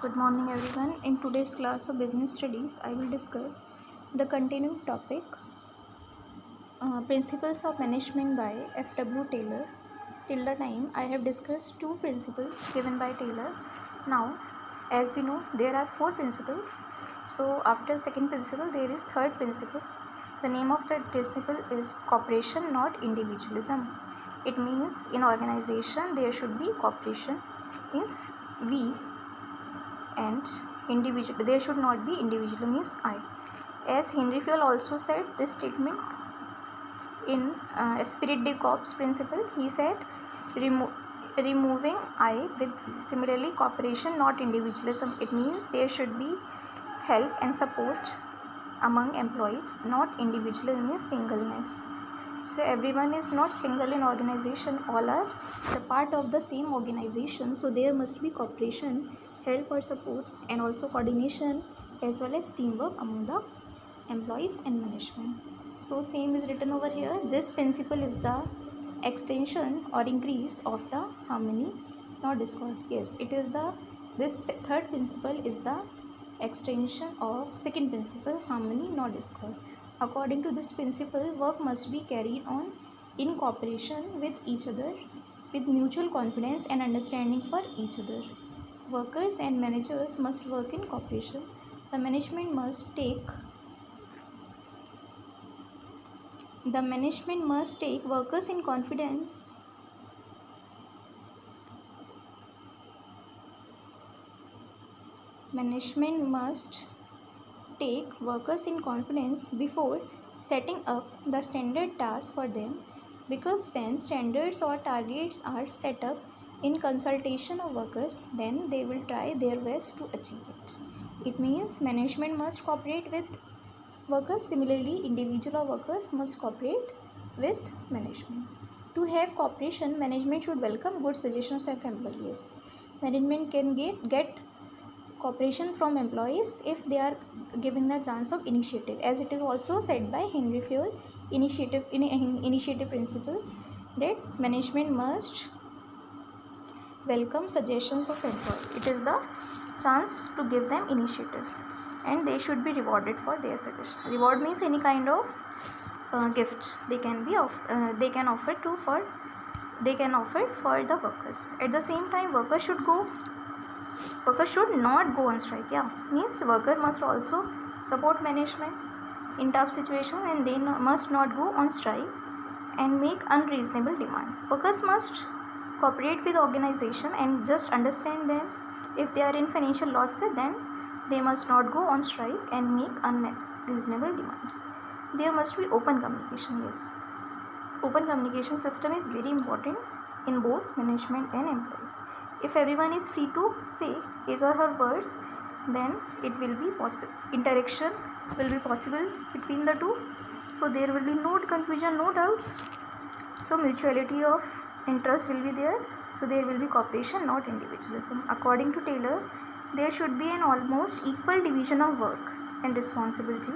Good morning everyone. In today's class of business studies, I will discuss the continuing topic Principles of Management by F.W. Taylor. Till the time I have discussed two principles given by Taylor. Now, as we know, there are four principles. So after second principle, there is third principle. The name of that principle is cooperation, not individualism. It means in organization there should be cooperation. Means we and individual, there should not be individual, means I. As Henry Fayol also said this statement in Spirit de Corps principle, he said removing I with we. Similarly, cooperation, not individualism. It means there should be help and support among employees, not individualism, means singleness. So everyone is not single in organization, all are the part of the same organization, so there must be cooperation, help or support, and also coordination as well as teamwork among the employees and management. So same is written over here. This principle is the extension or increase of the harmony, not discord. Yes, it is the, this third principle is the extension of second principle, harmony, not discord. According to this principle, work must be carried on in cooperation with each other, with mutual confidence and understanding for each other. Workers and managers must work in cooperation. The management must take workers in confidence. Management must take workers in confidence before setting up the standard task for them, because when standards or targets are set up in consultation of workers, then they will try their best to achieve it. It means management must cooperate with workers. Similarly, individual workers must cooperate with management. To have cooperation, management should welcome good suggestions of employees. Management can get cooperation from employees if they are given the chance of initiative, as it is also said by Henry Fayol initiative principle, that management must welcome suggestions of employees. It is the chance to give them initiative, and they should be rewarded for their suggestion. Reward means any kind of gift they can offer for the workers. At the same time, workers should not go on strike. Means worker must also support management in tough situation, and they must not go on strike and make unreasonable demand. Workers must cooperate with organization and just understand them. If they are in financial losses, then they must not go on strike and make unreasonable demands. There must be open communication. Yes, open communication system is very important in both management and employees. If everyone is free to say his or her words, then it will be possible. Interaction will be possible between the two. So there will be no confusion, no doubts. So mutuality of interest will be there. So there will be cooperation, not individualism. According to Taylor, there should be an almost equal division of work and responsibility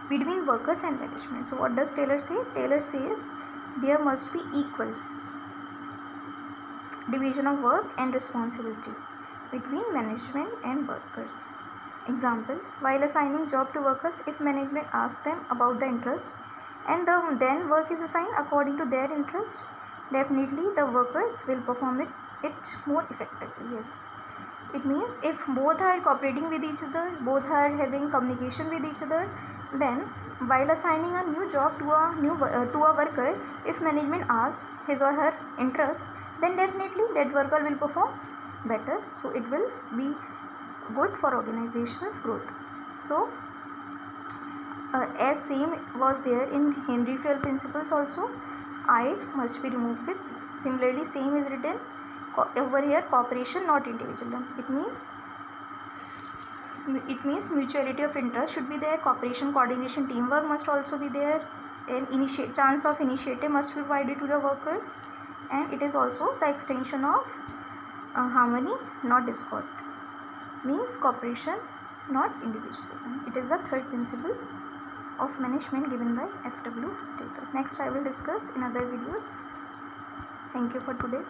between workers and management. So what does Taylor say? Taylor says there must be equal division of work and responsibility between management and workers. Example, while assigning job to workers, if management asks them about the interest and then work is assigned according to their interest, definitely the workers will perform it more effectively. Yes, it means if both are cooperating with each other, both are having communication with each other, then while assigning a new job to a worker, if management asks his or her interest, then definitely that worker will perform better. So it will be good for organization's growth. So as same was there in Henry Fayol principles also, I must be removed with. Similarly, same is written over here, cooperation, not individualism. It means mutuality of interest should be there, cooperation, coordination, teamwork must also be there, and chance of initiative must be provided to the workers, and it is also the extension of harmony, not discord. Means cooperation, not individualism. It is the third principle of management given by F.W. Taylor. Next I will discuss in other videos. Thank you for today.